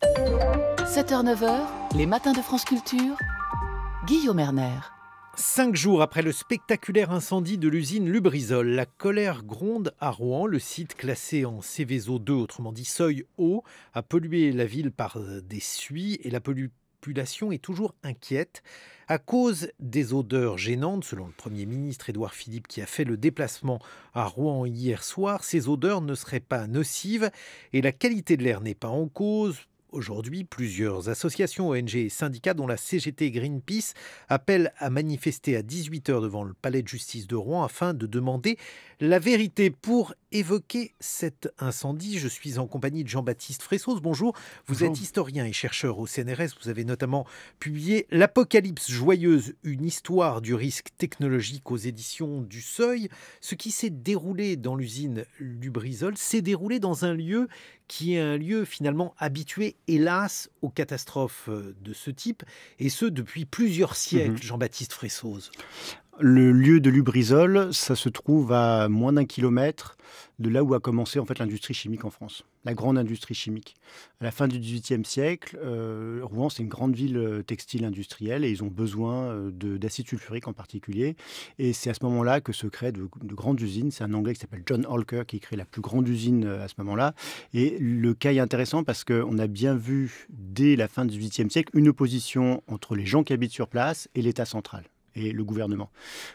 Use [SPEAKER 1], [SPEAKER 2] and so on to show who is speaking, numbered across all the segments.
[SPEAKER 1] 7h-9h, les matins de France Culture, Guillaume Erner.
[SPEAKER 2] 5 jours après le spectaculaire incendie de l'usine Lubrizol, la colère gronde à Rouen. Le site classé en Céveso 2, autrement dit seuil haut, a pollué la ville par des suies et la population est toujours inquiète à cause des odeurs gênantes. Selon le Premier ministre Édouard Philippe qui a fait le déplacement à Rouen hier soir, ces odeurs ne seraient pas nocives et la qualité de l'air n'est pas en cause. Aujourd'hui, plusieurs associations, ONG et syndicats, dont la CGT et Greenpeace, appellent à manifester à 18h devant le palais de justice de Rouen afin de demander la vérité. Pour évoquer cet incendie, je suis en compagnie de Jean-Baptiste Fressos. Bonjour, vous êtes historien et chercheur au CNRS. Vous avez notamment publié L'Apocalypse joyeuse, une histoire du risque technologique aux éditions du Seuil. Ce qui s'est déroulé dans l'usine Lubrizol s'est déroulé dans un lieu qui est un lieu finalement habitué, hélas, aux catastrophes de ce type, et ce depuis plusieurs siècles, Jean-Baptiste Fressos.
[SPEAKER 3] Le lieu de Lubrizol, ça se trouve à moins d'1 kilomètre de là où a commencé en fait l'industrie chimique en France, la grande industrie chimique. À la fin du XVIIIe siècle, Rouen, c'est une grande ville textile industrielle et ils ont besoin d'acide sulfurique en particulier. Et c'est à ce moment-là que se créent de grandes usines. C'est un Anglais qui s'appelle John Holker qui crée la plus grande usine à ce moment-là. Et le cas est intéressant parce qu'on a bien vu dès la fin du XVIIIe siècle une opposition entre les gens qui habitent sur place et l'État central et le gouvernement.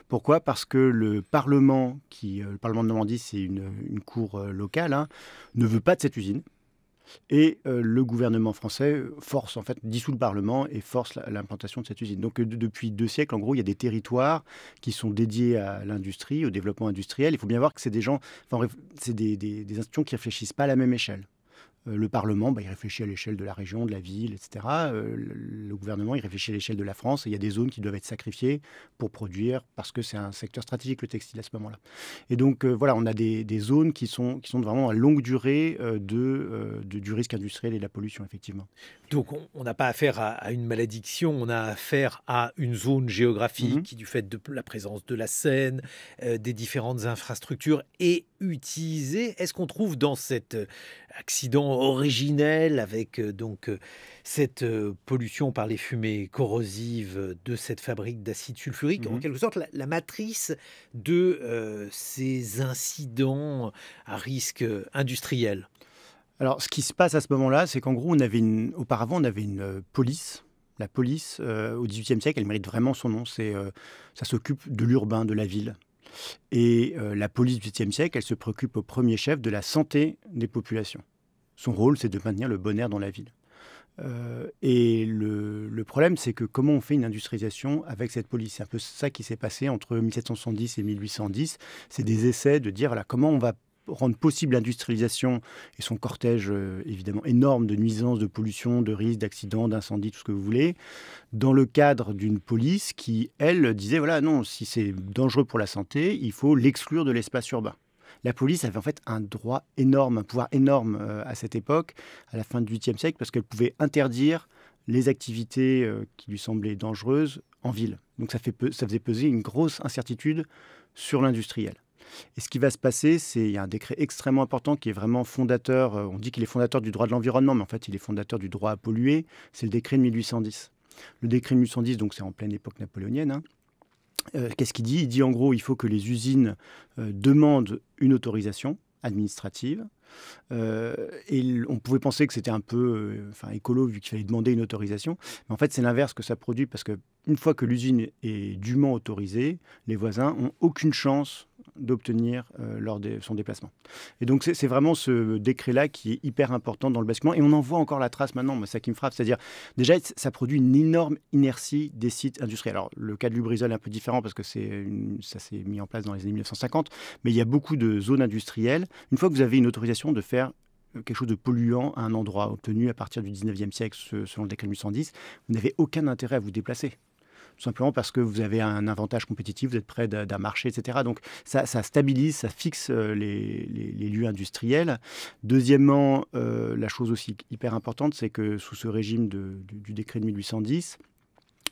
[SPEAKER 3] Pourquoi ? Parce que le Parlement de Normandie, c'est une cour locale, ne veut pas de cette usine. Et le gouvernement français dissout le Parlement et force l'implantation de cette usine. Donc depuis 2 siècles, en gros, il y a des territoires qui sont dédiés à l'industrie, au développement industriel. Il faut bien voir que c'est des gens, c'est des institutions qui ne réfléchissent pas à la même échelle. Le Parlement, il réfléchit à l'échelle de la région, de la ville, etc. Le gouvernement, il réfléchit à l'échelle de la France. Et il y a des zones qui doivent être sacrifiées pour produire, parce que c'est un secteur stratégique, le textile, à ce moment-là. Et donc, on a des zones qui sont vraiment à longue durée du risque industriel et de la pollution, effectivement.
[SPEAKER 2] Donc, on n'a pas affaire à une malédiction, on a affaire à une zone géographique qui, du fait de la présence de la Seine, des différentes infrastructures, est utilisée. Est-ce qu'on trouve dans cet accident originel avec cette pollution par les fumées corrosives de cette fabrique d'acide sulfurique, en quelque sorte la matrice de ces incidents à risque industriel?
[SPEAKER 3] Alors, ce qui se passe à ce moment-là, c'est qu'en gros, auparavant, on avait une police. La police, au XVIIIe siècle, elle mérite vraiment son nom. Ça s'occupe de l'urbain, de la ville. Et la police du XVIIIe siècle, elle se préoccupe au premier chef de la santé des populations. Son rôle, c'est de maintenir le bon air dans la ville. Et le problème, c'est que comment on fait une industrialisation avec cette police ? C'est un peu ça qui s'est passé entre 1770 et 1810. C'est des essais de dire voilà, comment on va rendre possible l'industrialisation et son cortège évidemment énorme de nuisances, de pollution, de risques, d'accidents, d'incendies, tout ce que vous voulez, dans le cadre d'une police qui, elle, disait voilà, non, si c'est dangereux pour la santé, il faut l'exclure de l'espace urbain. La police avait en fait un droit énorme, un pouvoir énorme à cette époque, à la fin du XVIIIe siècle, parce qu'elle pouvait interdire les activités qui lui semblaient dangereuses en ville. Donc ça faisait peser une grosse incertitude sur l'industriel. Et ce qui va se passer, il y a un décret extrêmement important qui est vraiment fondateur, on dit qu'il est fondateur du droit de l'environnement, mais en fait il est fondateur du droit à polluer, c'est le décret de 1810. Le décret de 1810, donc c'est en pleine époque napoléonienne. Qu'est-ce qu'il dit ? Il dit en gros, il faut que les usines demandent une autorisation administrative. Et on pouvait penser que c'était un peu écolo vu qu'il fallait demander une autorisation. Mais en fait, c'est l'inverse que ça produit parce qu'une fois que l'usine est dûment autorisée, les voisins n'ont aucune chance d'obtenir lors de son déplacement. Et donc, c'est vraiment ce décret-là qui est hyper important dans le basculement. Et on en voit encore la trace maintenant, c'est ça qui me frappe. C'est-à-dire, déjà, ça produit une énorme inertie des sites industriels. Alors, le cas de Lubrizol est un peu différent parce que ça s'est mis en place dans les années 1950. Mais il y a beaucoup de zones industrielles. Une fois que vous avez une autorisation de faire quelque chose de polluant à un endroit obtenu à partir du 19e siècle, selon le décret 1810, vous n'avez aucun intérêt à vous déplacer. Tout simplement parce que vous avez un avantage compétitif, vous êtes près d'un marché, etc. Donc ça stabilise, ça fixe les lieux industriels. Deuxièmement, la chose aussi hyper importante, c'est que sous ce régime du décret de 1810,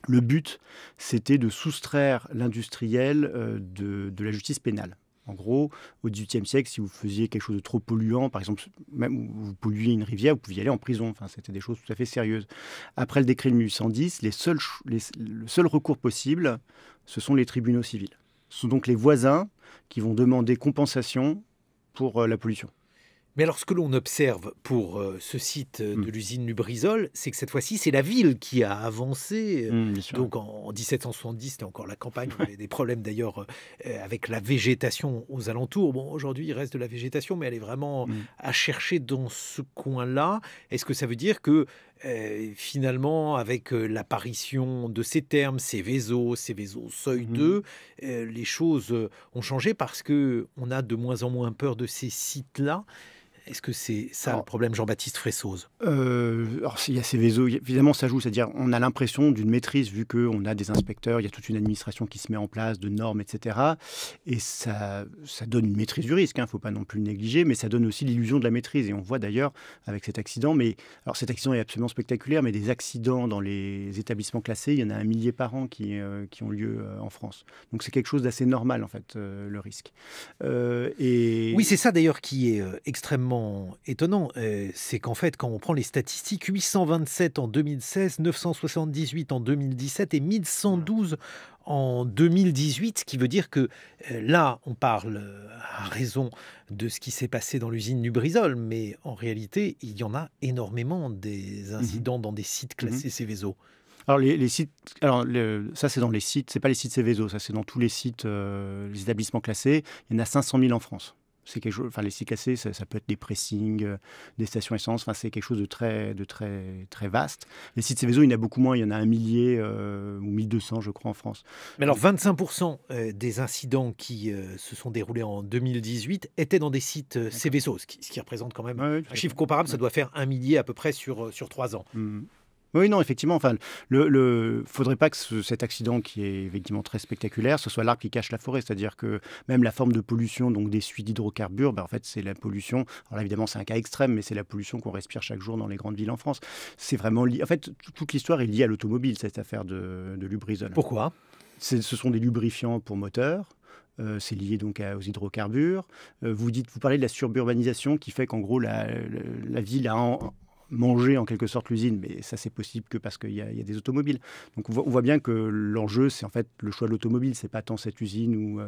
[SPEAKER 3] le but, c'était de soustraire l'industriel de la justice pénale. En gros, au XVIIIe siècle, si vous faisiez quelque chose de trop polluant, par exemple, même vous polluiez une rivière, vous pouviez aller en prison. Enfin, c'était des choses tout à fait sérieuses. Après le décret de 1810, le seul recours possible, ce sont les tribunaux civils. Ce sont donc les voisins qui vont demander compensation pour la pollution.
[SPEAKER 2] Mais alors, ce que l'on observe pour ce site de l'usine Lubrizol, c'est que cette fois-ci, c'est la ville qui a avancé.
[SPEAKER 3] Bien sûr.
[SPEAKER 2] Donc, en 1770, c'était encore la campagne. Il y avait des problèmes d'ailleurs avec la végétation aux alentours. Bon, aujourd'hui, il reste de la végétation, mais elle est vraiment à chercher dans ce coin-là. Est-ce que ça veut dire que finalement, avec l'apparition de ces termes, Seveso seuil 2, les choses ont changé parce qu'on a de moins en moins peur de ces sites-là? Est-ce que c'est ça le problème, Jean-Baptiste Fressoz?
[SPEAKER 3] Alors, s'il y a Seveso, évidemment, ça joue. C'est-à-dire on a l'impression d'une maîtrise, vu qu'on a des inspecteurs, il y a toute une administration qui se met en place, de normes, etc. Et ça donne une maîtrise du risque, il ne faut pas non plus le négliger, mais ça donne aussi l'illusion de la maîtrise. Et on voit d'ailleurs avec cet accident, alors cet accident est absolument spectaculaire, mais des accidents dans les établissements classés, il y en a 1 millier par an qui ont lieu en France. Donc c'est quelque chose d'assez normal, en fait, le risque.
[SPEAKER 2] Oui, c'est ça d'ailleurs qui est extrêmement étonnant, c'est qu'en fait, quand on prend les statistiques, 827 en 2016, 978 en 2017 et 1112 en 2018, ce qui veut dire que là, on parle à raison de ce qui s'est passé dans l'usine Lubrizol, mais en réalité, il y en a énormément des incidents dans des sites classés Seveso.
[SPEAKER 3] Alors, les sites, ça c'est dans les sites, c'est pas les sites Seveso, ça c'est dans tous les sites, les établissements classés. Il y en a 500 000 en France. C'est quelque chose, enfin, les sites classés, ça peut être des pressings, des stations essence, enfin, c'est quelque chose de très vaste. Les sites Seveso, il y en a beaucoup moins, il y en a 1 millier ou 1200, je crois, en France.
[SPEAKER 2] Mais alors, 25% des incidents qui se sont déroulés en 2018 étaient dans des sites Seveso, ce qui représente quand même un chiffre comparable, ça doit faire 1 millier à peu près sur 3 ans.
[SPEAKER 3] Oui, non, effectivement. Enfin, faudrait pas que cet accident, qui est effectivement très spectaculaire, ce soit l'arbre qui cache la forêt. C'est-à-dire que même la forme de pollution, donc des suies d'hydrocarbures, en fait, c'est la pollution. Alors là, évidemment, c'est un cas extrême, mais c'est la pollution qu'on respire chaque jour dans les grandes villes en France. C'est vraiment lié. En fait, toute l'histoire est liée à l'automobile, cette affaire de Lubrizol.
[SPEAKER 2] Pourquoi ?
[SPEAKER 3] Ce sont des lubrifiants pour moteurs. C'est lié donc aux hydrocarbures. Vous parlez de la suburbanisation qui fait qu'en gros, la ville a manger en quelque sorte l'usine, mais ça c'est possible que parce qu'il y a des automobiles. Donc on voit bien que l'enjeu c'est en fait le choix de l'automobile, c'est pas tant cette usine ou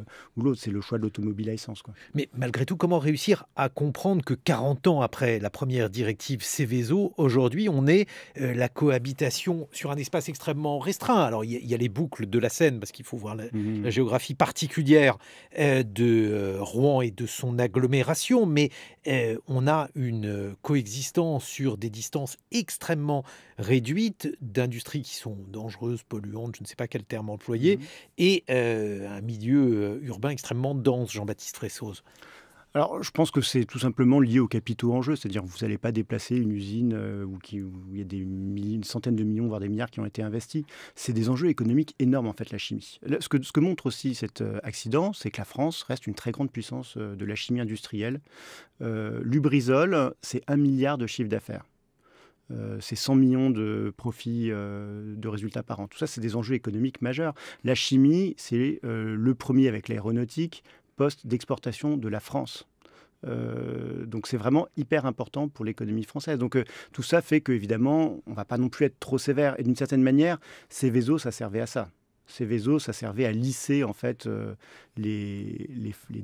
[SPEAKER 3] l'autre, c'est le choix de l'automobile à essence, quoi.
[SPEAKER 2] Mais malgré tout, comment réussir à comprendre que 40 ans après la première directive Seveso, aujourd'hui on est la cohabitation sur un espace extrêmement restreint. Alors il y a les boucles de la Seine, parce qu'il faut voir la géographie particulière de Rouen et de son agglomération, mais on a une coexistence sur des distances extrêmement réduites d'industries qui sont dangereuses, polluantes, je ne sais pas quel terme employer, et un milieu urbain extrêmement dense, Jean-Baptiste Fressoz.
[SPEAKER 3] Alors, je pense que c'est tout simplement lié aux capitaux en jeu, c'est-à-dire que vous n'allez pas déplacer une usine où il y a une centaine de millions, voire des milliards qui ont été investis. C'est des enjeux économiques énormes, en fait, la chimie. Ce que montre aussi cet accident, c'est que la France reste une très grande puissance de la chimie industrielle. Lubrizol, c'est 1 milliard de chiffre d'affaires. C'est 100 millions de profits de résultats par an. Tout ça, c'est des enjeux économiques majeurs. La chimie, c'est le premier avec l'aéronautique, poste d'exportation de la France. Donc c'est vraiment hyper important pour l'économie française. Donc tout ça fait qu'évidemment, on ne va pas non plus être trop sévère. Et d'une certaine manière, Seveso, ça servait à ça. Seveso, ça servait à lisser en fait les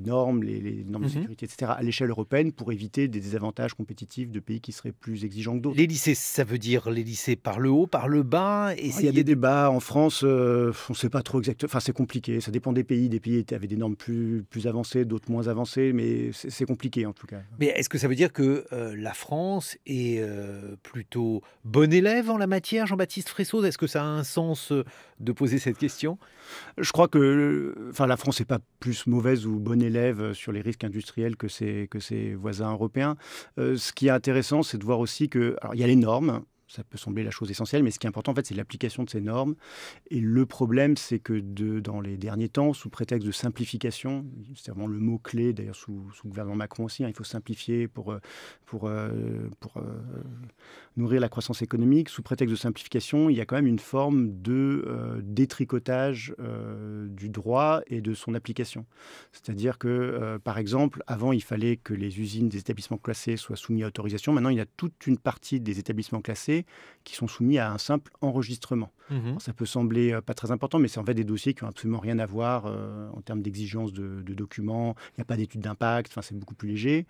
[SPEAKER 3] normes, les normes de sécurité, etc. à l'échelle européenne pour éviter des désavantages compétitifs de pays qui seraient plus exigeants que d'autres.
[SPEAKER 2] Les lycées, ça veut dire les lycées par le haut, par le bas.
[SPEAKER 3] Il y a des débats en France, on ne sait pas trop exactement. Enfin, c'est compliqué. Ça dépend des pays. Des pays avaient des normes plus avancées, d'autres moins avancées, mais c'est compliqué en tout cas.
[SPEAKER 2] Mais est-ce que ça veut dire que la France est plutôt bon élève en la matière, Jean-Baptiste Fressoz? Est-ce que ça a un sens de poser cette question?
[SPEAKER 3] Je crois que la France n'est pas plus mauvaise ou bonne élève sur les risques industriels que ses voisins européens. Ce qui est intéressant, c'est de voir aussi que, alors, il y a les normes. Ça peut sembler la chose essentielle, mais ce qui est important, en fait, c'est l'application de ces normes. Et le problème, c'est que dans les derniers temps, sous prétexte de simplification, c'est vraiment le mot-clé, d'ailleurs sous le gouvernement Macron aussi, il faut simplifier pour nourrir la croissance économique. Sous prétexte de simplification, il y a quand même une forme de détricotage du droit et de son application. C'est-à-dire que, par exemple, avant, il fallait que les usines des établissements classés soient soumises à autorisation. Maintenant, il y a toute une partie des établissements classés qui sont soumis à un simple enregistrement. Alors, ça peut sembler pas très important, mais c'est en fait des dossiers qui n'ont absolument rien à voir en termes d'exigence de documents. Il n'y a pas d'étude d'impact, enfin, c'est beaucoup plus léger.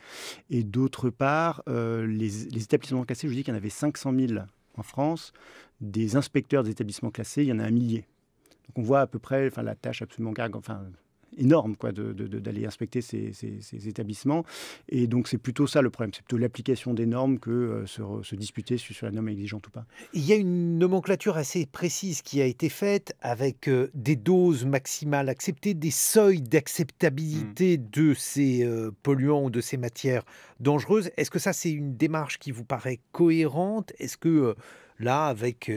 [SPEAKER 3] Et d'autre part, les établissements classés, je vous dis qu'il y en avait 500 000 en France. Des inspecteurs des établissements classés, il y en a 1 millier. Donc on voit à peu près la tâche absolument énorme d'aller inspecter ces établissements. Et donc, c'est plutôt ça le problème. C'est plutôt l'application des normes que se disputer sur la norme exigeante ou pas.
[SPEAKER 2] Il y a une nomenclature assez précise qui a été faite avec des doses maximales acceptées, des seuils d'acceptabilité de ces polluants ou de ces matières dangereuses. Est-ce que ça, c'est une démarche qui vous paraît cohérente? Est-ce que là, avec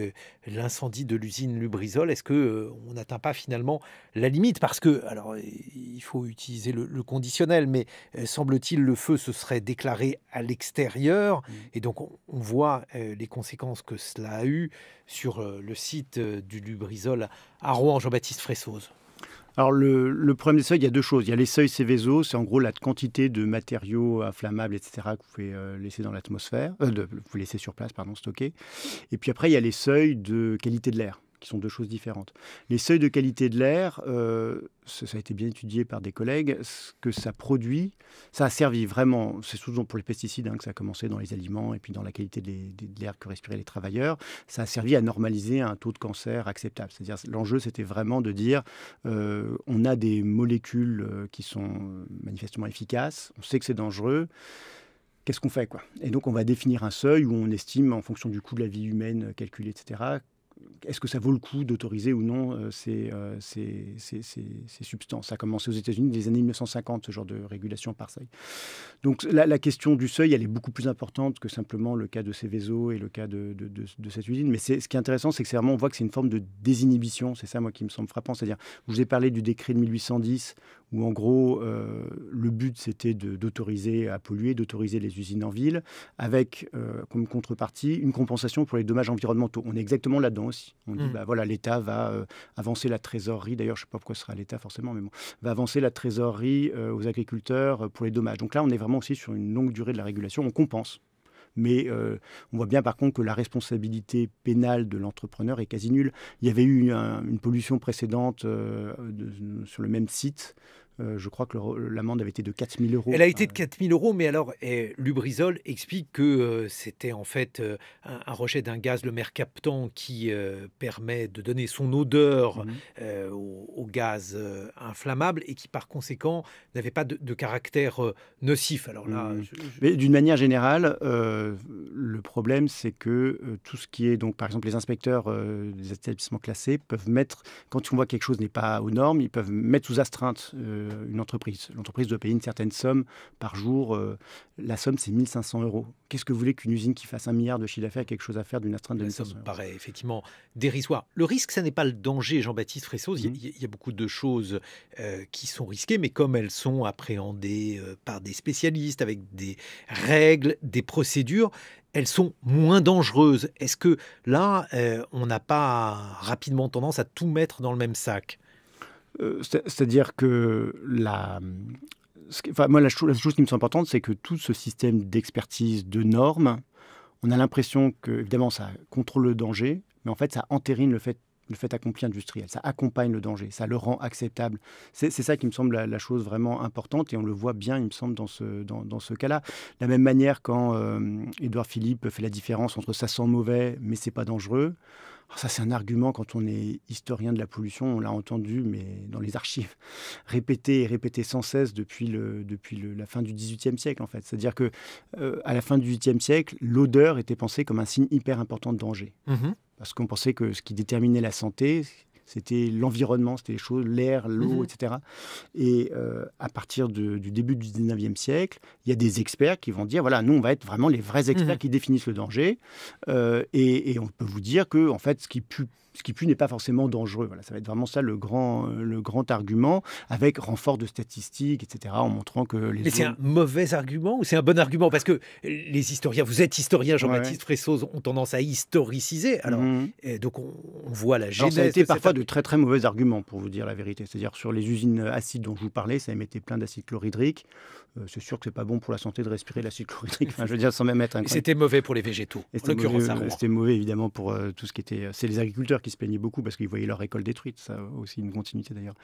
[SPEAKER 2] l'incendie de l'usine Lubrizol, est-ce qu'on n'atteint pas finalement la limite? Parce que, alors, il faut utiliser le conditionnel, mais semble-t-il, le feu se serait déclaré à l'extérieur. Et donc, on voit les conséquences que cela a eu sur le site du Lubrizol à Rouen. Jean-Baptiste Fressoz.
[SPEAKER 3] Alors, le problème des seuils, il y a 2 choses. Il y a les seuils Seveso, c'est en gros la quantité de matériaux inflammables, etc., que vous pouvez laisser dans l'atmosphère, vous laissez sur place, stocker. Et puis après, il y a les seuils de qualité de l'air, qui sont 2 choses différentes. Les seuils de qualité de l'air, ça a été bien étudié par des collègues, ce que ça produit, ça a servi vraiment, c'est souvent pour les pesticides que ça a commencé dans les aliments et puis dans la qualité de l'air que respiraient les travailleurs, ça a servi à normaliser un taux de cancer acceptable. C'est-à-dire, l'enjeu, c'était vraiment de dire, on a des molécules qui sont manifestement efficaces, on sait que c'est dangereux, qu'est-ce qu'on fait, quoi? Et donc, on va définir un seuil où on estime, en fonction du coût de la vie humaine calculé, etc., est-ce que ça vaut le coup d'autoriser ou non ces substances? Ça a commencé aux États-Unis dans les années 1950, ce genre de régulation par seuil. Donc la question du seuil, elle est beaucoup plus importante que simplement le cas de Seveso et le cas de cette usine. Mais ce qui est intéressant, c'est que on voit que c'est une forme de désinhibition. C'est ça, moi, qui me semble frappant. C'est-à-dire, je vous ai parlé du décret de 1810, où en gros, le but, c'était d'autoriser à polluer, d'autoriser les usines en ville, avec comme contrepartie une compensation pour les dommages environnementaux. On est exactement là-dedans aussi. On dit, voilà, l'État va avancer la trésorerie. D'ailleurs, je ne sais pas pourquoi ce sera l'État forcément, mais bon, va avancer la trésorerie aux agriculteurs pour les dommages. Donc là, on est vraiment aussi sur une longue durée de la régulation. On compense. Mais on voit bien par contre que la responsabilité pénale de l'entrepreneur est quasi nulle. Il y avait eu une pollution précédente sur le même site. Je crois que l'amende avait été de 4 000 €.
[SPEAKER 2] Elle a été de 4 000 €, mais alors Lubrizol explique que c'était en fait un rejet d'un gaz, le mercaptan, qui permet de donner son odeur au gaz inflammable et qui par conséquent n'avait pas de caractère nocif. Alors là,
[SPEAKER 3] Mais d'une manière générale, le problème, c'est que tout ce qui est, donc, par exemple, les inspecteurs des établissements classés peuvent mettre, quand on voit que quelque chose n'est pas aux normes, ils peuvent mettre sous astreinte une entreprise. L'entreprise doit payer une certaine somme par jour. La somme, c'est 1 500 €. Qu'est-ce que vous voulez qu'une usine qui fasse 1 milliard de chiffre d'affaires ait quelque chose à faire d'une astreinte de 1 500 €?
[SPEAKER 2] Ça me paraît effectivement dérisoire. Le risque, ça n'est pas le danger, Jean-Baptiste Fressoz. Il y a beaucoup de choses qui sont risquées, mais comme elles sont appréhendées par des spécialistes, avec des règles, des procédures, elles sont moins dangereuses. Est-ce que là, on n'a pas rapidement tendance à tout mettre dans le même sac?
[SPEAKER 3] C'est-à-dire que moi, la chose qui me semble importante, c'est que tout ce système d'expertise, de normes, on a l'impression que, évidemment, ça contrôle le danger, mais en fait, ça entérine le fait accompli industriel. Ça accompagne le danger, ça le rend acceptable. C'est ça qui me semble la chose vraiment importante, et on le voit bien, il me semble, dans ce cas-là. De la même manière, quand Édouard Philippe fait la différence entre ça sent mauvais, mais c'est pas dangereux. Alors ça, c'est un argument quand on est historien de la pollution, on l'a entendu, mais dans les archives, répété et répété sans cesse depuis la fin du XVIIIe siècle, en fait. C'est-à-dire que à la fin du XVIIIe siècle, l'odeur était pensée comme un signe hyper important de danger. Parce qu'on pensait que ce qui déterminait la santé, c'était l'environnement, c'était les choses, l'air, l'eau, etc. Et à partir du début du 19e siècle, il y a des experts qui vont dire, voilà, nous, on va être vraiment les vrais experts qui définissent le danger. Et on peut vous dire que, en fait, ce qui pue n'est pas forcément dangereux. Voilà, ça va être vraiment ça le grand argument, avec renfort de statistiques, etc., en montrant que les...
[SPEAKER 2] Mais c'est un mauvais argument ou c'est un bon argument? Parce que les historiens, vous êtes historien, Jean-Baptiste Fressoz, ont tendance à historiciser. Alors, donc on voit la genèse.
[SPEAKER 3] Alors, ça a été parfois de très très mauvais arguments, pour vous dire la vérité. C'est-à-dire sur les usines acides dont je vous parlais, ça émettait plein d'acide chlorhydrique. C'est sûr que c'est pas bon pour la santé de respirer l'acide chlorhydrique. Enfin, je veux dire, sans même être incroyable.
[SPEAKER 2] C'était mauvais pour les végétaux.
[SPEAKER 3] C'était mauvais évidemment pour tout ce qui était. C'est les agriculteurs qui se plaignaient beaucoup parce qu'ils voyaient leur récolte détruite. Ça a aussi une continuité d'ailleurs.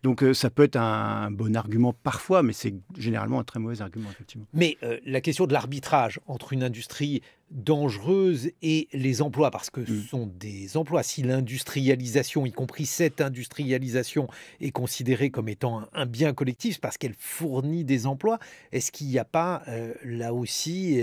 [SPEAKER 3] Donc ça peut être un bon argument parfois, mais c'est généralement un très mauvais argument effectivement.
[SPEAKER 2] Mais la question de l'arbitrage entre une industrie dangereuse et les emplois, parce que ce sont des emplois. Si l'industrialisation, y compris cette industrialisation, est considérée comme étant un bien collectif, c'est parce qu'elle fournit des emplois. Est-ce qu'il n'y a pas là aussi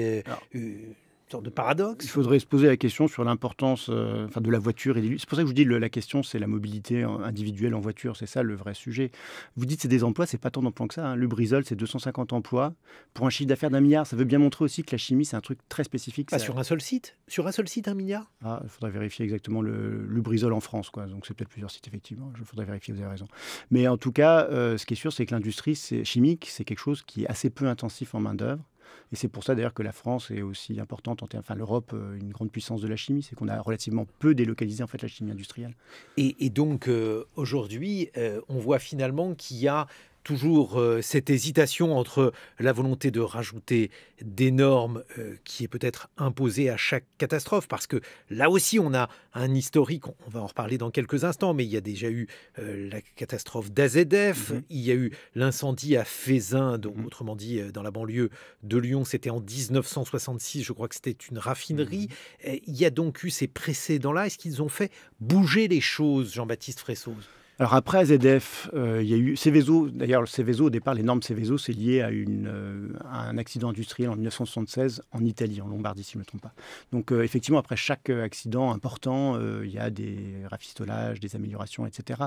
[SPEAKER 2] une sorte de paradoxe?
[SPEAKER 3] Il faudrait se poser la question sur l'importance de la voiture. C'est pour ça que je vous dis la question, c'est la mobilité individuelle en voiture. C'est ça le vrai sujet. Vous dites c'est des emplois, c'est pas tant d'emplois que ça. Hein. Lubrizol, c'est 250 emplois. Pour un chiffre d'affaires d'1 milliard, ça veut bien montrer aussi que la chimie, c'est un truc très spécifique.
[SPEAKER 2] Pas sur un seul site? Sur un seul site, 1 milliard?
[SPEAKER 3] Il faudrait vérifier exactement le Lubrizol en France, quoi. Donc c'est peut-être plusieurs sites, effectivement. Il faudrait vérifier, vous avez raison. Mais en tout cas, ce qui est sûr, c'est que l'industrie chimique, c'est quelque chose qui est assez peu intensif en main-d'œuvre. Et c'est pour ça d'ailleurs que la France est aussi importante, l'Europe, une grande puissance de la chimie, c'est qu'on a relativement peu délocalisé en fait la chimie industrielle.
[SPEAKER 2] Et donc aujourd'hui, on voit finalement qu'il y a toujours cette hésitation entre la volonté de rajouter des normes qui est peut-être imposée à chaque catastrophe, parce que là aussi on a un historique, on va en reparler dans quelques instants, mais il y a déjà eu la catastrophe d'AZF, il y a eu l'incendie à Feyzin, donc autrement dit dans la banlieue de Lyon, c'était en 1966, je crois que c'était une raffinerie. Il y a donc eu ces précédents-là. Est-ce qu'ils ont fait bouger les choses, Jean-Baptiste Fressoz?
[SPEAKER 3] Alors après AZF, il y a eu Seveso. D'ailleurs, le Seveso, au départ, les normes Seveso, c'est lié à un accident industriel en 1976 en Italie, en Lombardie, si je ne me trompe pas. Donc effectivement, après chaque accident important, il y a des rafistolages, des améliorations, etc.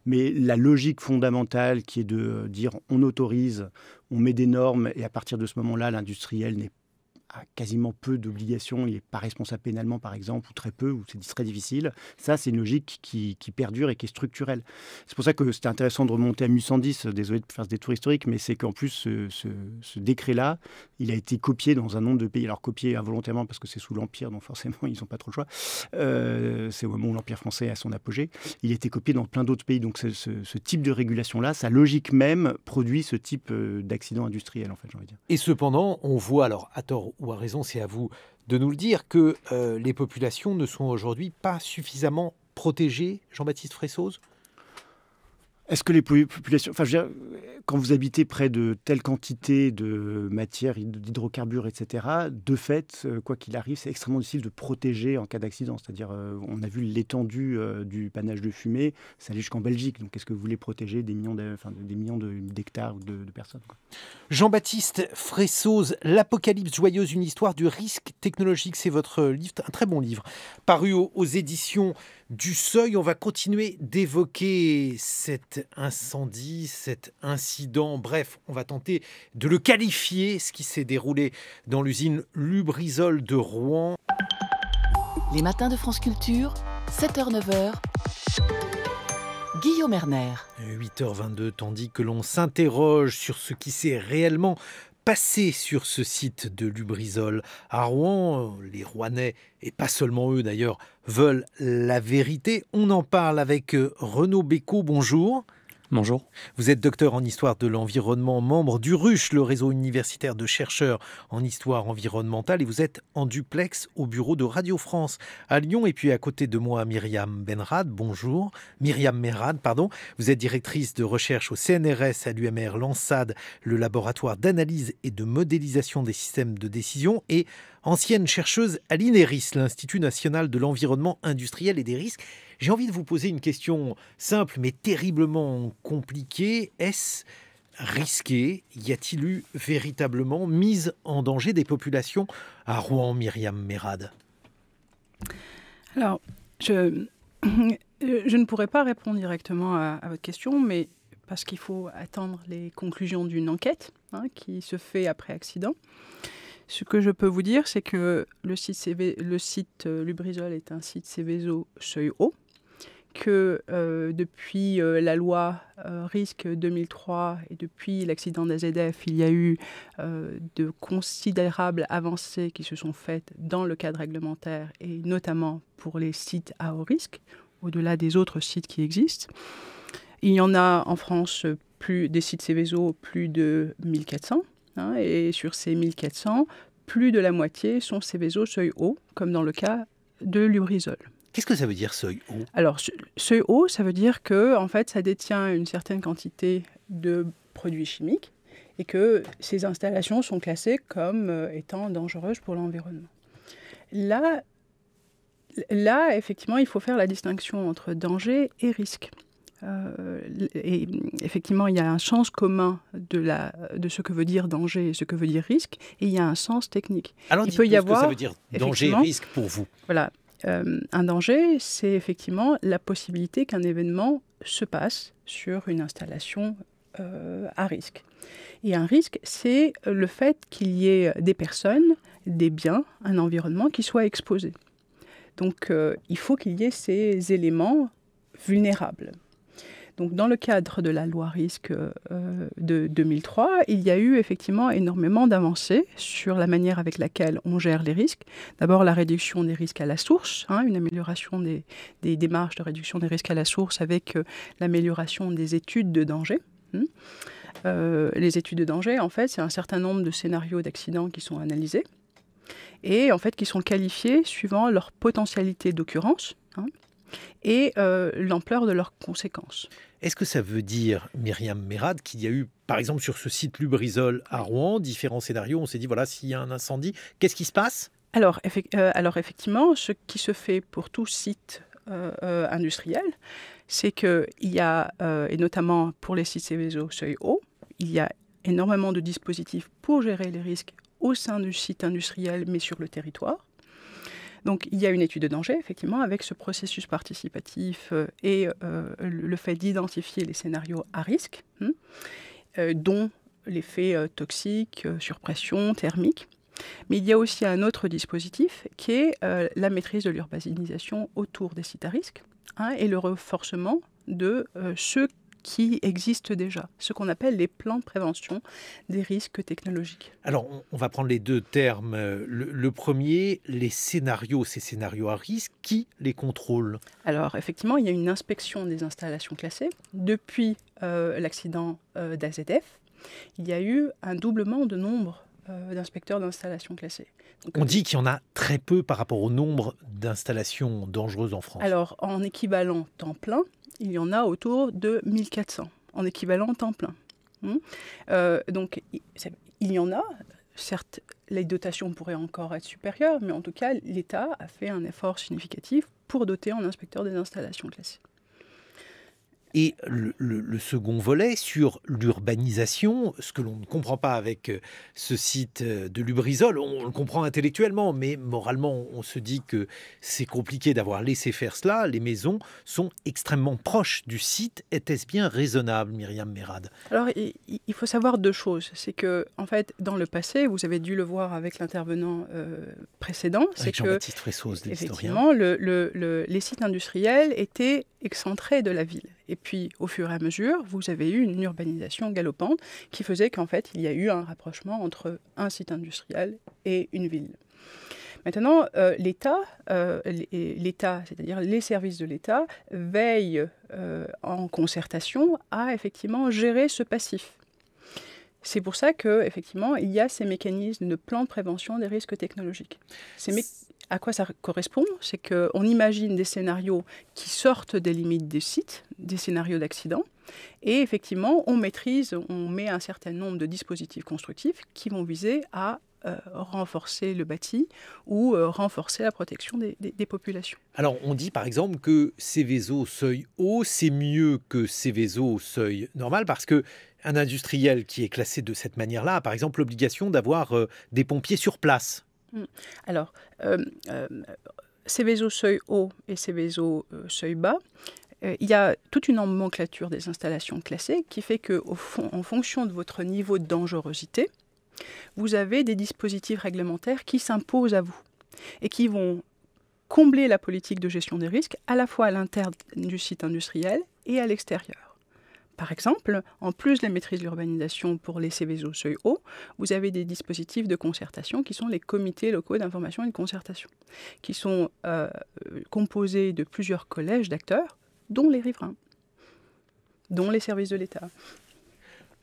[SPEAKER 3] Mais la logique fondamentale qui est de dire on autorise, on met des normes, et à partir de ce moment-là, l'industriel a quasiment peu d'obligations, il n'est pas responsable pénalement par exemple, ou très peu, ou c'est très difficile. Ça, c'est une logique qui perdure et qui est structurelle. C'est pour ça que c'était intéressant de remonter à 1810, désolé de faire ce détour historique, mais c'est qu'en plus, ce décret-là, il a été copié dans un nombre de pays. Alors copié involontairement parce que c'est sous l'Empire, donc forcément, ils n'ont pas trop le choix. C'est au moment où l'Empire français a son apogée. Il a été copié dans plein d'autres pays. Donc ce type de régulation-là, sa logique même produit ce type d'accident industriel, en fait, j'ai envie de dire.
[SPEAKER 2] Et cependant, on voit, alors à tort ou à raison, c'est à vous de nous le dire, que les populations ne sont aujourd'hui pas suffisamment protégées, Jean-Baptiste Fressoz?
[SPEAKER 3] Est-ce que les populations... Enfin, je veux dire, quand vous habitez près de telle quantité de matières, d'hydrocarbures, etc., de fait, quoi qu'il arrive, c'est extrêmement difficile de protéger en cas d'accident. C'est-à-dire, on a vu l'étendue du panache de fumée, ça allait jusqu'en Belgique. Donc, est-ce que vous voulez protéger des millions d'hectares ou de personnes, quoi.
[SPEAKER 2] Jean-Baptiste Fressoz, L'Apocalypse joyeuse, une histoire du risque technologique. C'est votre livre, un très bon livre, paru aux éditions du Seuil. On va continuer d'évoquer cet incendie, cet incident. Bref, on va tenter de le qualifier, ce qui s'est déroulé dans l'usine Lubrizol de Rouen.
[SPEAKER 1] Les matins de France Culture, 7h-9h. Guillaume Erner.
[SPEAKER 2] 8h22, tandis que l'on s'interroge sur ce qui s'est réellement passé sur ce site de Lubrizol à Rouen. Les Rouennais, et pas seulement eux d'ailleurs, veulent la vérité. On en parle avec Renaud Bécaud. Bonjour.
[SPEAKER 4] Bonjour.
[SPEAKER 2] Vous êtes docteur en histoire de l'environnement, membre du RUCH, le réseau universitaire de chercheurs en histoire environnementale, et vous êtes en duplex au bureau de Radio France à Lyon. Et puis à côté de moi, Myriam Merad. Bonjour. Myriam Merad, pardon. Vous êtes directrice de recherche au CNRS, à l'UMR Lansade, le laboratoire d'analyse et de modélisation des systèmes de décision, et ancienne chercheuse à l'INERIS, l'Institut national de l'environnement industriel et des risques. J'ai envie de vous poser une question simple mais terriblement compliquée. Est-ce risqué? Y a-t-il eu véritablement mise en danger des populations à Rouen, Myriam Merad?
[SPEAKER 5] Alors,
[SPEAKER 4] Je ne pourrais pas répondre directement à votre question, mais parce qu'il faut attendre les conclusions d'une enquête qui se fait après accident. Ce que je peux vous dire, c'est que le site Lubrizol est un site Seveso seuil haut, que depuis la loi risque 2003 et depuis l'accident d'AZF, il y a eu de considérables avancées qui se sont faites dans le cadre réglementaire et notamment pour les sites à haut risque, au-delà des autres sites qui existent. Il y en a en France des sites Seveso, plus de 1400. Et sur ces 1400, plus de la moitié sont Seveso seuil haut, comme dans le cas de Lubrizol.
[SPEAKER 2] Qu'est-ce que ça veut dire seuil haut?
[SPEAKER 4] Alors, seuil haut, ça veut dire que en fait, ça détient une certaine quantité de produits chimiques et que ces installations sont classées comme étant dangereuses pour l'environnement. Là, effectivement, il faut faire la distinction entre danger et risque. Et effectivement, il y a un sens commun de ce que veut dire danger et ce que veut dire risque, et il y a un sens technique.
[SPEAKER 2] Alors,
[SPEAKER 4] il peut y avoir,
[SPEAKER 2] ce que ça veut dire danger et risque pour vous.
[SPEAKER 4] Voilà. Un danger, c'est effectivement la possibilité qu'un événement se passe sur une installation à risque. Et un risque, c'est le fait qu'il y ait des personnes, des biens, un environnement qui soit exposé. Donc, il faut qu'il y ait ces éléments vulnérables. Donc, dans le cadre de la loi risque de 2003, il y a eu effectivement énormément d'avancées sur la manière avec laquelle on gère les risques. D'abord, la réduction des risques à la source, une amélioration des démarches de réduction des risques à la source avec l'amélioration des études de danger. Les études de danger, en fait, c'est un certain nombre de scénarios d'accidents qui sont analysés et en fait qui sont qualifiés suivant leur potentialité d'occurrence. Et l'ampleur de leurs conséquences.
[SPEAKER 2] Est-ce que ça veut dire, Myriam Merad, qu'il y a eu, par exemple, sur ce site Lubrizol à Rouen, différents scénarios, on s'est dit, voilà, s'il y a un incendie, qu'est-ce qui se passe ?
[SPEAKER 4] Alors, effectivement, ce qui se fait pour tout site industriel, c'est qu'il y a, et notamment pour les sites Seveso seuil haut, il y a énormément de dispositifs pour gérer les risques au sein du site industriel, mais sur le territoire. Donc, il y a une étude de danger, effectivement, avec ce processus participatif et le fait d'identifier les scénarios à risque, dont l'effet toxique, surpression, thermique. Mais il y a aussi un autre dispositif qui est la maîtrise de l'urbanisation autour des sites à risque et le renforcement de ceux qui existent déjà, ce qu'on appelle les plans de prévention des risques technologiques.
[SPEAKER 2] Alors, on va prendre les deux termes. Le premier, les scénarios, ces scénarios à risque, qui les contrôle ?
[SPEAKER 4] Alors, effectivement, il y a une inspection des installations classées. Depuis l'accident d'AZF, il y a eu un doublement de nombre d'inspecteurs d'installations classées. Donc,
[SPEAKER 2] on dit qu'il y en a très peu par rapport au nombre d'installations dangereuses en France.
[SPEAKER 4] Alors, en équivalent temps plein, il y en a autour de 1400 en équivalent temps plein. Donc, il y en a. Certes, les dotations pourraient encore être supérieures, mais en tout cas, l'État a fait un effort significatif pour doter en inspecteurs des installations classées.
[SPEAKER 2] Et le second volet sur l'urbanisation, ce que l'on ne comprend pas avec ce site de Lubrizol, on le comprend intellectuellement, mais moralement, on se dit que c'est compliqué d'avoir laissé faire cela. Les maisons sont extrêmement proches du site. Était-ce bien raisonnable, Myriam Merad ?
[SPEAKER 4] Alors, il faut savoir deux choses. C'est que, en fait, dans le passé, vous avez dû le voir avec l'intervenant précédent,
[SPEAKER 2] avec
[SPEAKER 4] c'est
[SPEAKER 2] Jean-Baptiste Fressos,
[SPEAKER 4] effectivement, les sites industriels étaient excentrés de la ville. Et puis, au fur et à mesure, vous avez eu une urbanisation galopante qui faisait qu'en fait, il y a eu un rapprochement entre un site industriel et une ville. Maintenant, l'État, c'est-à-dire les services de l'État, veillent en concertation à effectivement gérer ce passif. C'est pour ça qu'effectivement, il y a ces mécanismes de plan de prévention des risques technologiques. À quoi ça correspond ? C'est qu'on imagine des scénarios qui sortent des limites des sites, des scénarios d'accident, et effectivement, on met un certain nombre de dispositifs constructifs qui vont viser à renforcer le bâti ou renforcer la protection des populations.
[SPEAKER 2] Alors, on dit par exemple que Seveso seuil haut, c'est mieux que Seveso seuil normal parce que un industriel qui est classé de cette manière-là a par exemple l'obligation d'avoir des pompiers sur place.
[SPEAKER 4] Alors, Seveso seuil haut et Seveso seuil bas, il y a toute une nomenclature des installations classées qui fait qu'en fonction de votre niveau de dangerosité, vous avez des dispositifs réglementaires qui s'imposent à vous et qui vont combler la politique de gestion des risques à la fois à l'interne du site industriel et à l'extérieur. Par exemple, en plus de la maîtrise de l'urbanisation pour les Seveso seuil haut, vous avez des dispositifs de concertation qui sont les comités locaux d'information et de concertation, qui sont composés de plusieurs collèges d'acteurs, dont les riverains, dont les services de l'État.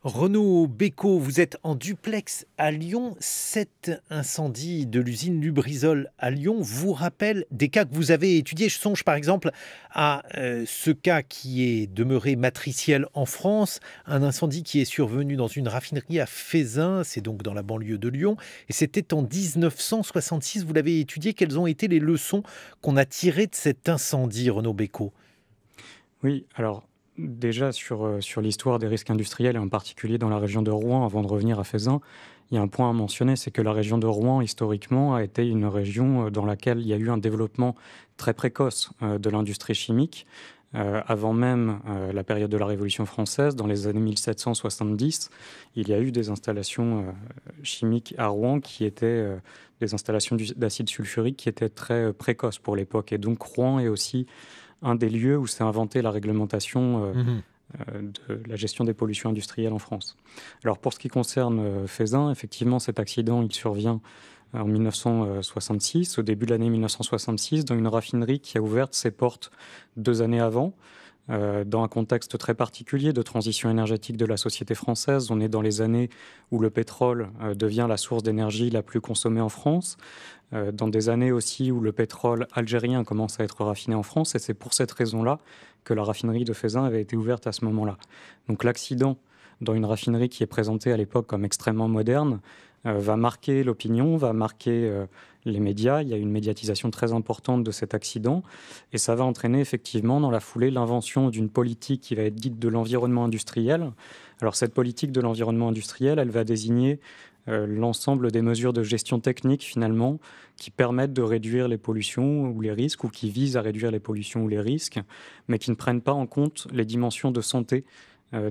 [SPEAKER 2] Renaud Bécaud, vous êtes en duplex à Lyon. Cet incendie de l'usine Lubrizol à Lyon vous rappelle des cas que vous avez étudiés. Je songe par exemple à ce cas qui est demeuré matriciel en France, un incendie qui est survenu dans une raffinerie à Feyzin, c'est donc dans la banlieue de Lyon, et c'était en 1966. Vous l'avez étudié. Quelles ont été les leçons qu'on a tirées de cet incendie, Renaud Bécaud?
[SPEAKER 5] Oui, alors déjà sur l'histoire des risques industriels, et en particulier dans la région de Rouen, avant de revenir à Feyzin, il y a un point à mentionner, c'est que la région de Rouen, historiquement, a été une région dans laquelle il y a eu un développement très précoce de l'industrie chimique. Avant même la période de la Révolution française, dans les années 1770, il y a eu des installations chimiques à Rouen qui étaient des installations d'acide sulfurique qui étaient très précoces pour l'époque. Et donc Rouen est aussi un des lieux où s'est inventée la réglementation de la gestion des pollutions industrielles en France. Alors pour ce qui concerne Feyzin, effectivement cet accident il survient en 1966, au début de l'année 1966, dans une raffinerie qui a ouvert ses portes 2 années avant, dans un contexte très particulier de transition énergétique de la société française. On est dans les années où le pétrole devient la source d'énergie la plus consommée en France, dans des années aussi où le pétrole algérien commence à être raffiné en France, et c'est pour cette raison-là que la raffinerie de Feyzin avait été ouverte à ce moment-là. Donc l'accident dans une raffinerie qui est présentée à l'époque comme extrêmement moderne va marquer l'opinion, va marquer les médias. Il y a une médiatisation très importante de cet accident et ça va entraîner effectivement dans la foulée l'invention d'une politique qui va être dite de l'environnement industriel. Alors cette politique de l'environnement industriel, elle va désigner l'ensemble des mesures de gestion technique finalement qui permettent de réduire les pollutions ou les risques ou qui visent à réduire les pollutions ou les risques, mais qui ne prennent pas en compte les dimensions de santé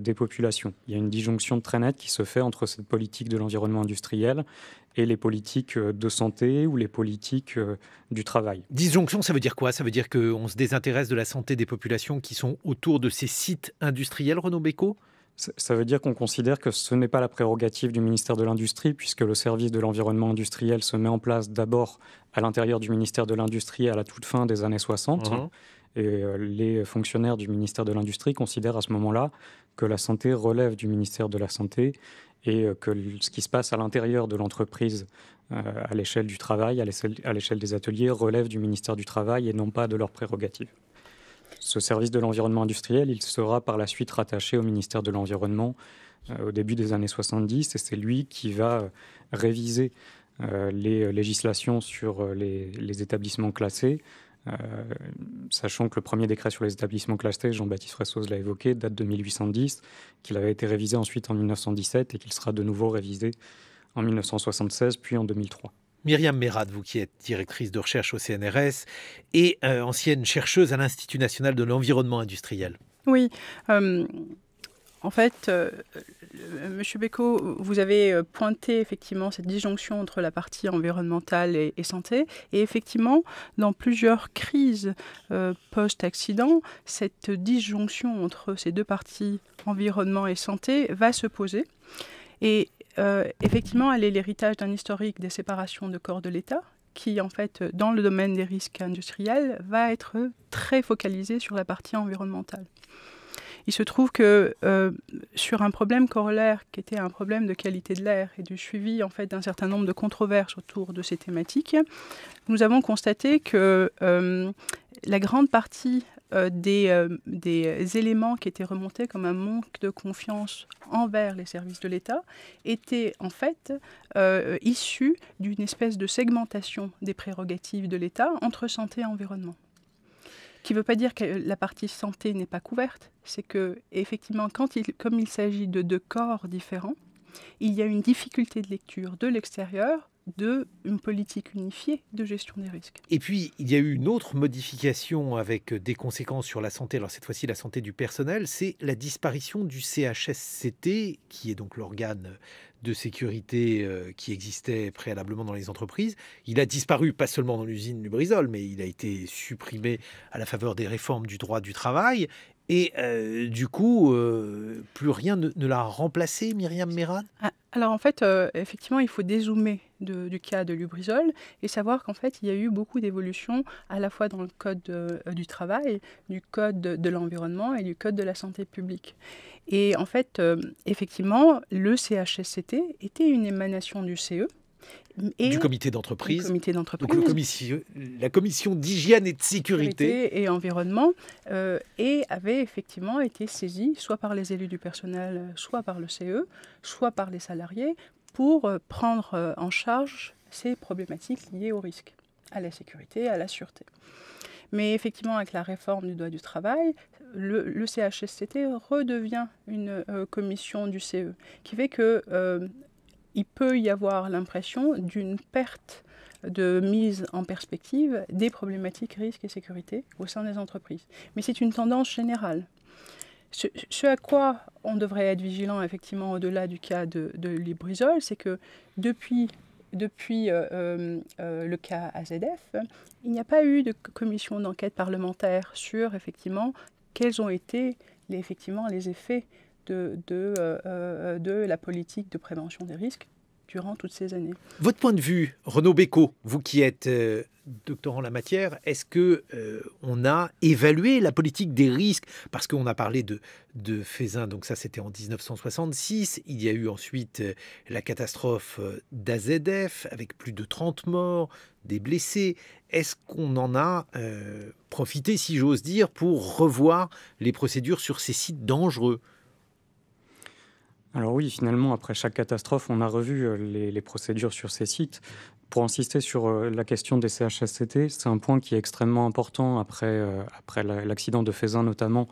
[SPEAKER 5] des populations. Il y a une disjonction très nette qui se fait entre cette politique de l'environnement industriel et les politiques de santé ou les politiques du travail.
[SPEAKER 2] Disjonction, ça veut dire quoi? Ça veut dire qu'on se désintéresse de la santé des populations qui sont autour de ces sites industriels, Renaud Bécaud?
[SPEAKER 5] Ça veut dire qu'on considère que ce n'est pas la prérogative du ministère de l'Industrie, puisque le service de l'environnement industriel se met en place d'abord à l'intérieur du ministère de l'Industrie à la toute fin des années 60. Et les fonctionnaires du ministère de l'Industrie considèrent à ce moment-là que la santé relève du ministère de la Santé et que ce qui se passe à l'intérieur de l'entreprise, à l'échelle du travail, à l'échelle des ateliers, relève du ministère du Travail et non pas de leurs prérogatives. Ce service de l'environnement industriel, il sera par la suite rattaché au ministère de l'Environnement au début des années 70 et c'est lui qui va réviser les législations sur les établissements classés, sachant que le premier décret sur les établissements classés, Jean-Baptiste Fressoz l'a évoqué, date de 1810, qu'il avait été révisé ensuite en 1917 et qu'il sera de nouveau révisé en 1976 puis en 2003.
[SPEAKER 2] Myriam Merad, vous qui êtes directrice de recherche au CNRS et ancienne chercheuse à l'Institut national de l'environnement industriel.
[SPEAKER 4] Oui, en fait, Monsieur Bécaud, vous avez pointé effectivement cette disjonction entre la partie environnementale et santé. Et effectivement, dans plusieurs crises post-accident, cette disjonction entre ces deux parties, environnement et santé, va se poser. Et effectivement, elle est l'héritage d'un historique des séparations de corps de l'État qui, en fait, dans le domaine des risques industriels, va être très focalisé sur la partie environnementale. Il se trouve que sur un problème corollaire qui était un problème de qualité de l'air et du suivi en fait, d'un certain nombre de controverses autour de ces thématiques, nous avons constaté que la grande partie des éléments qui étaient remontés comme un manque de confiance envers les services de l'État étaient en fait issus d'une espèce de segmentation des prérogatives de l'État entre santé et environnement. Qui ne veut pas dire que la partie santé n'est pas couverte, c'est que effectivement, comme il s'agit de deux corps différents, il y a une difficulté de lecture de l'extérieur d'une politique unifiée de gestion des risques.
[SPEAKER 2] Et puis, il y a eu une autre modification avec des conséquences sur la santé, alors cette fois-ci la santé du personnel, c'est la disparition du CHSCT, qui est donc l'organe de sécurité qui existait préalablement dans les entreprises. Il a disparu, pas seulement dans l'usine Lubrizol, mais il a été supprimé à la faveur des réformes du droit du travail. Et du coup, plus rien ne l'a remplacé, Myriam Merad?
[SPEAKER 4] Alors en fait, effectivement, il faut dézoomer du cas de Lubrizol et savoir qu'en fait, il y a eu beaucoup d'évolutions à la fois dans le code du travail, du code de l'environnement et du code de la santé publique. Et en fait, effectivement, le CHSCT était une émanation du CE. Et
[SPEAKER 2] du comité d'entreprise.
[SPEAKER 4] Donc
[SPEAKER 2] la commission d'hygiène et de sécurité
[SPEAKER 4] et environnement et avait effectivement été saisie soit par les élus du personnel, soit par le CE, soit par les salariés pour prendre en charge ces problématiques liées au risque, à la sécurité, à la sûreté. Mais effectivement, avec la réforme du droit du travail, le CHSCT redevient une commission du CE, qui fait que il peut y avoir l'impression d'une perte de mise en perspective des problématiques risques et sécurité au sein des entreprises. Mais c'est une tendance générale. Ce à quoi on devrait être vigilant, effectivement, au-delà du cas de Lubrizol, c'est que depuis le cas AZF, il n'y a pas eu de commission d'enquête parlementaire sur, effectivement, quels ont été les effets de la politique de prévention des risques durant toutes ces années.
[SPEAKER 2] Votre point de vue, Renaud Bécaud, vous qui êtes doctorant en la matière, est-ce qu'on a évalué la politique des risques? Parce qu'on a parlé de Feyzin, donc ça c'était en 1966. Il y a eu ensuite la catastrophe d'AZF avec plus de 30 morts, des blessés. Est-ce qu'on en a profité, si j'ose dire, pour revoir les procédures sur ces sites dangereux?
[SPEAKER 5] Alors oui, finalement, après chaque catastrophe, on a revu les procédures sur ces sites. Pour insister sur la question des CHSCT, c'est un point qui est extrêmement important après l'accident de Feyzin notamment,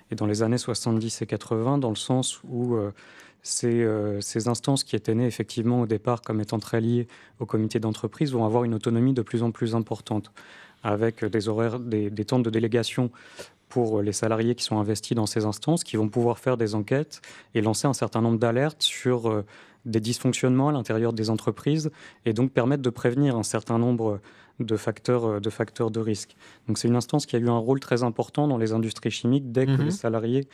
[SPEAKER 5] et dans les années 70 et 80, dans le sens où ces instances qui étaient nées effectivement au départ comme étant très liées au comité d'entreprise vont avoir une autonomie de plus en plus importante, avec des horaires, des temps de délégation pour les salariés qui sont investis dans ces instances, qui vont pouvoir faire des enquêtes et lancer un certain nombre d'alertes sur des dysfonctionnements à l'intérieur des entreprises et donc permettre de prévenir un certain nombre de facteurs de risque. Donc c'est une instance qui a eu un rôle très important dans les industries chimiques dès que les salariés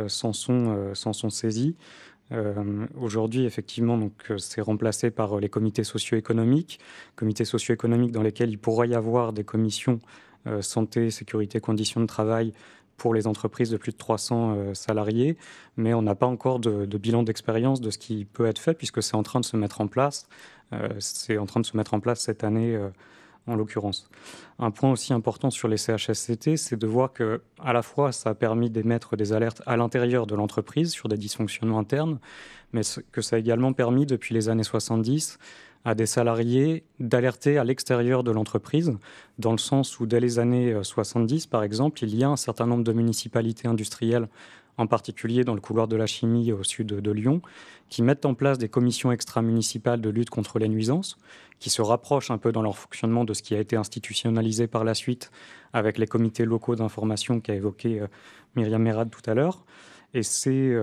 [SPEAKER 5] s'en sont saisis. Aujourd'hui, effectivement, c'est remplacé par les comités socio-économiques dans lesquels il pourrait y avoir des commissions santé, sécurité, conditions de travail pour les entreprises de plus de 300 salariés, mais on n'a pas encore de bilan d'expérience de ce qui peut être fait, puisque c'est en train de se mettre en place. C'est en train de se mettre en place cette année, en l'occurrence. Un point aussi important sur les CHSCT, c'est de voir que, à la fois, ça a permis d'émettre des alertes à l'intérieur de l'entreprise sur des dysfonctionnements internes, mais que ça a également permis, depuis les années 70, à des salariés d'alerter à l'extérieur de l'entreprise, dans le sens où dès les années 70, par exemple, il y a un certain nombre de municipalités industrielles, en particulier dans le couloir de la chimie au sud de Lyon, qui mettent en place des commissions extra-municipales de lutte contre les nuisances, qui se rapprochent un peu dans leur fonctionnement de ce qui a été institutionnalisé par la suite avec les comités locaux d'information qu'a évoqué Myriam Merad tout à l'heure. Et ces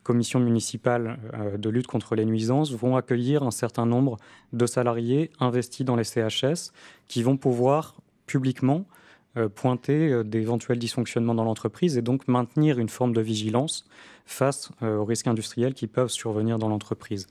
[SPEAKER 5] commissions municipales de lutte contre les nuisances vont accueillir un certain nombre de salariés investis dans les CHS qui vont pouvoir publiquement pointer d'éventuels dysfonctionnements dans l'entreprise et donc maintenir une forme de vigilance face aux risques industriels qui peuvent survenir dans l'entreprise.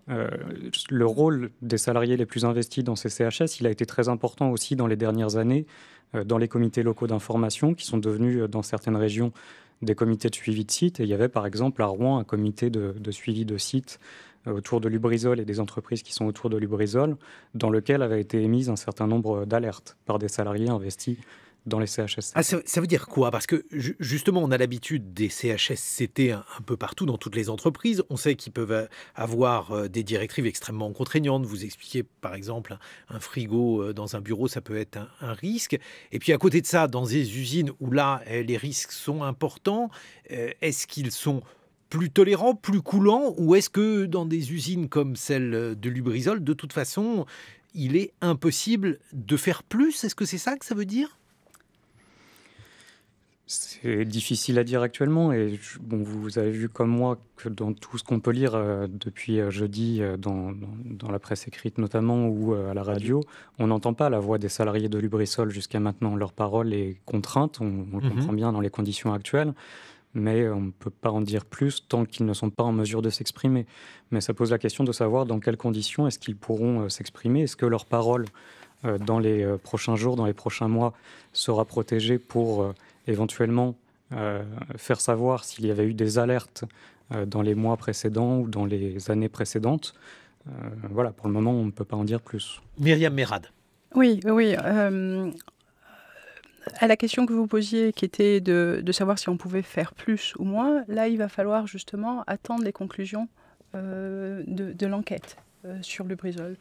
[SPEAKER 5] Le rôle des salariés les plus investis dans ces CHS, il a été très important aussi dans les dernières années dans les comités locaux d'information qui sont devenus dans certaines régions des comités de suivi de site. Et il y avait par exemple à Rouen un comité de suivi de site autour de Lubrizol et des entreprises qui sont autour de Lubrizol, dans lequel avait été émise un certain nombre d'alertes par des salariés investis dans les CHSCT.
[SPEAKER 2] Ah, ça veut dire quoi? Parce que justement, on a l'habitude des CHSCT un peu partout dans toutes les entreprises. On sait qu'ils peuvent avoir des directives extrêmement contraignantes. Vous expliquez par exemple un frigo dans un bureau, ça peut être un risque. Et puis à côté de ça, dans des usines où là, les risques sont importants, est-ce qu'ils sont plus tolérant, plus coulant, ou est-ce que dans des usines comme celle de Lubrizol, de toute façon, il est impossible de faire plus? Est-ce que c'est ça que ça veut dire?
[SPEAKER 5] C'est difficile à dire actuellement et vous avez vu comme moi que dans tout ce qu'on peut lire depuis jeudi dans la presse écrite notamment ou à la radio, on n'entend pas la voix des salariés de Lubrizol jusqu'à maintenant. Leur parole est contrainte, on le comprend bien dans les conditions actuelles, mais on ne peut pas en dire plus tant qu'ils ne sont pas en mesure de s'exprimer. Mais ça pose la question de savoir dans quelles conditions est-ce qu'ils pourront s'exprimer. Est-ce que leur parole dans les prochains jours, dans les prochains mois, sera protégée pour éventuellement faire savoir s'il y avait eu des alertes dans les mois précédents ou dans les années précédentes. Voilà, pour le moment, on ne peut pas en dire plus.
[SPEAKER 2] Myriam Merad.
[SPEAKER 4] Oui. À la question que vous posiez, qui était de savoir si on pouvait faire plus ou moins, là, il va falloir justement attendre les conclusions de l'enquête sur Lubrizol.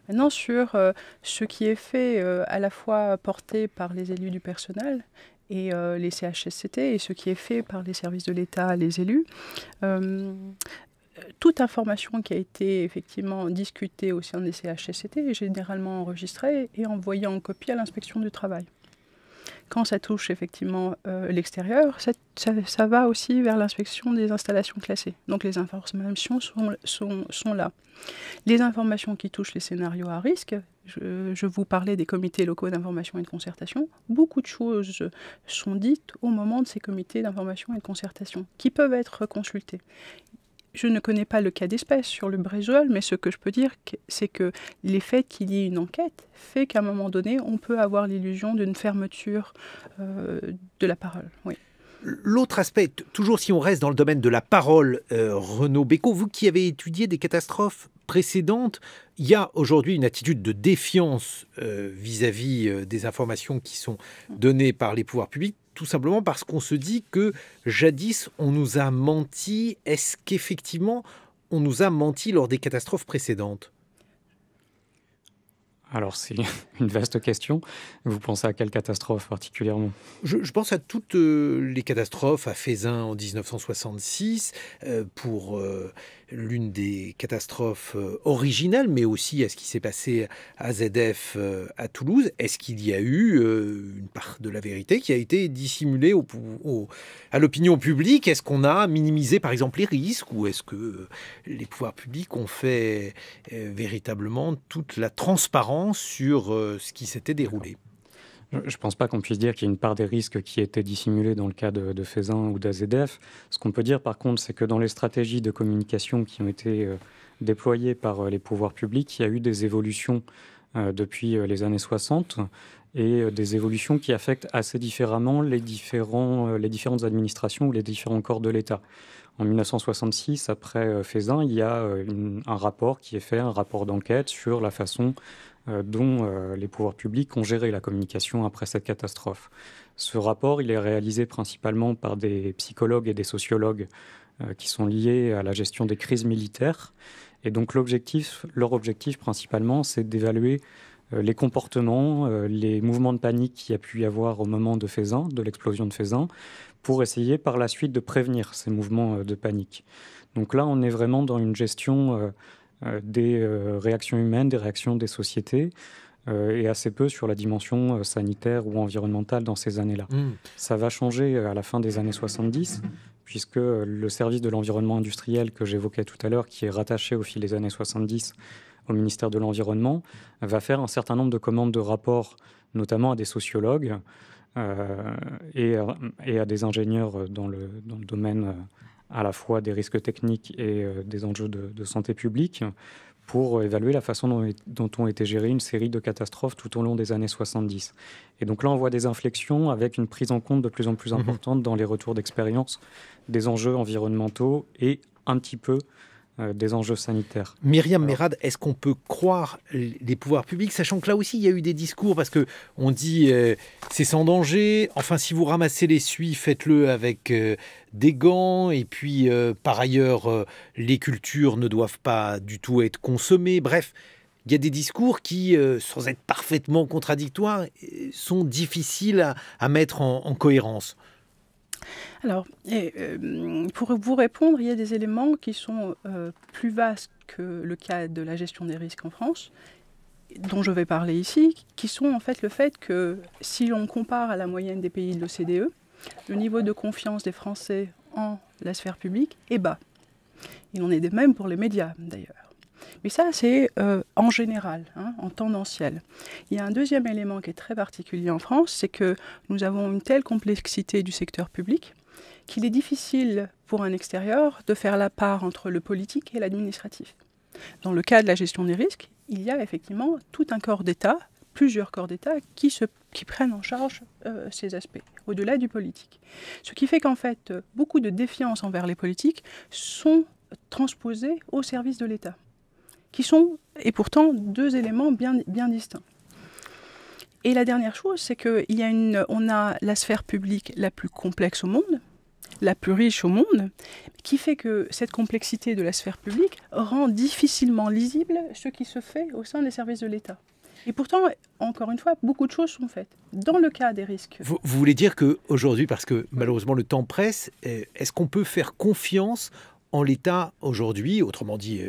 [SPEAKER 4] Maintenant, sur ce qui est fait à la fois porté par les élus du personnel et les CHSCT, et ce qui est fait par les services de l'État, les élus, toute information qui a été effectivement discutée au sein des CHSCT est généralement enregistrée et envoyée en copie à l'inspection du travail. Quand ça touche effectivement l'extérieur, ça va aussi vers l'inspection des installations classées. Donc les informations sont là. Les informations qui touchent les scénarios à risque, je vous parlais des comités locaux d'information et de concertation, beaucoup de choses sont dites au moment de ces comités d'information et de concertation, qui peuvent être consultés. Je ne connais pas le cas d'espèce sur Lubrizol, mais ce que je peux dire, c'est que les faits qu'il y ait une enquête fait qu'à un moment donné, on peut avoir l'illusion d'une fermeture de la parole. Oui.
[SPEAKER 2] L'autre aspect, toujours si on reste dans le domaine de la parole, Renaud Bécaud, vous qui avez étudié des catastrophes précédentes, il y a aujourd'hui une attitude de défiance vis-à-vis des informations qui sont données par les pouvoirs publics, tout simplement parce qu'on se dit que jadis on nous a menti. Est-ce qu'effectivement on nous a menti lors des catastrophes précédentes ?
[SPEAKER 5] Alors, c'est une vaste question. Vous pensez à quelle catastrophe particulièrement ?
[SPEAKER 2] Je pense à toutes les catastrophes, à Feyzin en 1966, pour l'une des catastrophes originales, mais aussi à ce qui s'est passé à ZF à Toulouse. Est-ce qu'il y a eu une part de la vérité qui a été dissimulée à l'opinion publique ? Est-ce qu'on a minimisé, par exemple, les risques ? Ou est-ce que les pouvoirs publics ont fait véritablement toute la transparence sur ce qui s'était déroulé?
[SPEAKER 5] Je ne pense pas qu'on puisse dire qu'il y a une part des risques qui étaient dissimulés dans le cas de Feyzin ou d'AZF. Ce qu'on peut dire par contre, c'est que dans les stratégies de communication qui ont été déployées par les pouvoirs publics, il y a eu des évolutions depuis les années 60 et des évolutions qui affectent assez différemment les différentes administrations ou les différents corps de l'État. En 1966, après Feyzin, il y a un rapport qui est fait, un rapport d'enquête sur la façon dont les pouvoirs publics ont géré la communication après cette catastrophe. Ce rapport, il est réalisé principalement par des psychologues et des sociologues qui sont liés à la gestion des crises militaires. Et donc leur objectif principalement, c'est d'évaluer les comportements, les mouvements de panique qu'il y a pu y avoir au moment de Feyzin, de l'explosion de Feyzin, pour essayer par la suite de prévenir ces mouvements de panique. Donc là, on est vraiment dans une gestion des réactions humaines, des réactions des sociétés, et assez peu sur la dimension sanitaire ou environnementale dans ces années-là. Ça va changer à la fin des années 70, puisque le service de l'environnement industriel que j'évoquais tout à l'heure, qui est rattaché au fil des années 70 au ministère de l'Environnement, va faire un certain nombre de commandes de rapports, notamment à des sociologues et à des ingénieurs dans le domaine à la fois des risques techniques et des enjeux de santé publique, pour évaluer la façon dont ont été gérées une série de catastrophes tout au long des années 70. Et donc là, on voit des inflexions avec une prise en compte de plus en plus importante dans les retours d'expérience des enjeux environnementaux et un petit peu des enjeux sanitaires.
[SPEAKER 2] Myriam Merad, est-ce qu'on peut croire les pouvoirs publics, sachant que là aussi il y a eu des discours, parce qu'on dit c'est sans danger, enfin si vous ramassez les suies, faites-le avec des gants, et puis par ailleurs les cultures ne doivent pas du tout être consommées, bref, il y a des discours qui, sans être parfaitement contradictoires, sont difficiles à mettre en cohérence.
[SPEAKER 4] Alors, pour vous répondre, il y a des éléments qui sont plus vastes que le cas de la gestion des risques en France, dont je vais parler ici, qui sont en fait le fait que si l'on compare à la moyenne des pays de l'OCDE, le niveau de confiance des Français en la sphère publique est bas. Il en est de même pour les médias d'ailleurs. Mais ça, c'est en général, en tendanciel. Il y a un deuxième élément qui est très particulier en France, c'est que nous avons une telle complexité du secteur public qu'il est difficile pour un extérieur de faire la part entre le politique et l'administratif. Dans le cas de la gestion des risques, il y a effectivement tout un corps d'État, plusieurs corps d'État qui prennent en charge ces aspects, au-delà du politique. Ce qui fait qu'en fait, beaucoup de défiance envers les politiques sont transposées au service de l'État, qui sont, et pourtant, deux éléments bien distincts. Et la dernière chose, c'est qu'on a la sphère publique la plus complexe au monde, la plus riche au monde, qui fait que cette complexité de la sphère publique rend difficilement lisible ce qui se fait au sein des services de l'État. Et pourtant, encore une fois, beaucoup de choses sont faites. Dans le cas des risques...
[SPEAKER 2] Vous voulez dire qu'aujourd'hui, parce que malheureusement le temps presse, est-ce qu'on peut faire confiance en l'État aujourd'hui, autrement dit...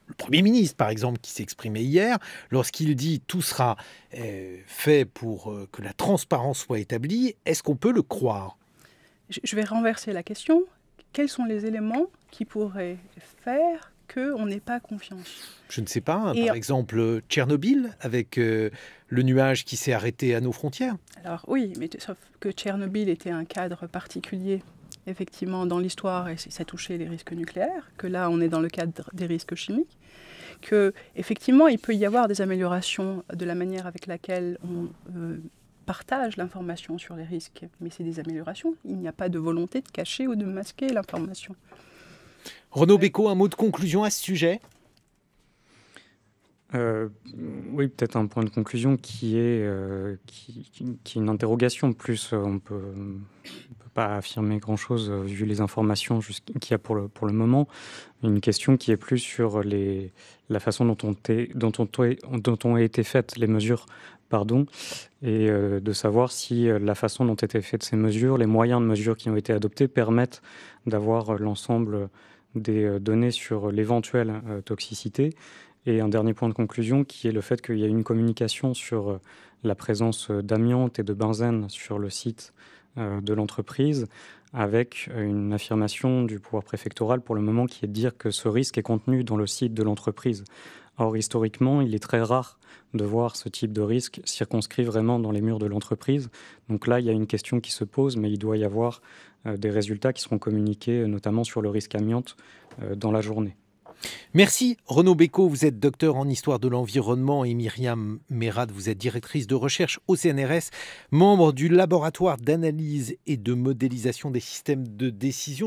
[SPEAKER 2] Le Premier ministre, par exemple, qui s'est exprimé hier, lorsqu'il dit « tout sera fait pour que la transparence soit établie », est-ce qu'on peut le croire ?
[SPEAKER 4] Je vais renverser la question. Quels sont les éléments qui pourraient faire qu'on n'ait pas confiance ?
[SPEAKER 2] Je ne sais pas. Par exemple, Tchernobyl, avec le nuage qui s'est arrêté à nos frontières.
[SPEAKER 4] Alors oui, mais sauf que Tchernobyl était un cadre particulier, effectivement, dans l'histoire, et ça touchait les risques nucléaires, que là, on est dans le cadre des risques chimiques, que effectivement, il peut y avoir des améliorations de la manière avec laquelle on partage l'information sur les risques, mais c'est des améliorations. Il n'y a pas de volonté de cacher ou de masquer l'information.
[SPEAKER 2] Renaud Bécaud, un mot de conclusion à ce sujet ?
[SPEAKER 5] Oui, peut-être un point de conclusion qui est une interrogation. Plus, on ne peut pas affirmer grand-chose vu les informations qu'il y a pour le moment. Une question qui est plus sur la façon dont ont été faites les mesures, et de savoir si la façon dont étaient faites ces mesures, les moyens de mesures qui ont été adoptés permettent d'avoir l'ensemble des données sur l'éventuelle toxicité. Et un dernier point de conclusion qui est le fait qu'il y a une communication sur la présence d'amiante et de benzène sur le site de l'entreprise, avec une affirmation du pouvoir préfectoral pour le moment qui est de dire que ce risque est contenu dans le site de l'entreprise. Or, historiquement, il est très rare de voir ce type de risque circonscrit vraiment dans les murs de l'entreprise. Donc là, il y a une question qui se pose, mais il doit y avoir des résultats qui seront communiqués, notamment sur le risque amiante, dans la journée.
[SPEAKER 2] Merci Renaud Bécaud, vous êtes docteur en histoire de l'environnement, et Myriam Merad, vous êtes directrice de recherche au CNRS, membre du laboratoire d'analyse et de modélisation des systèmes de décision.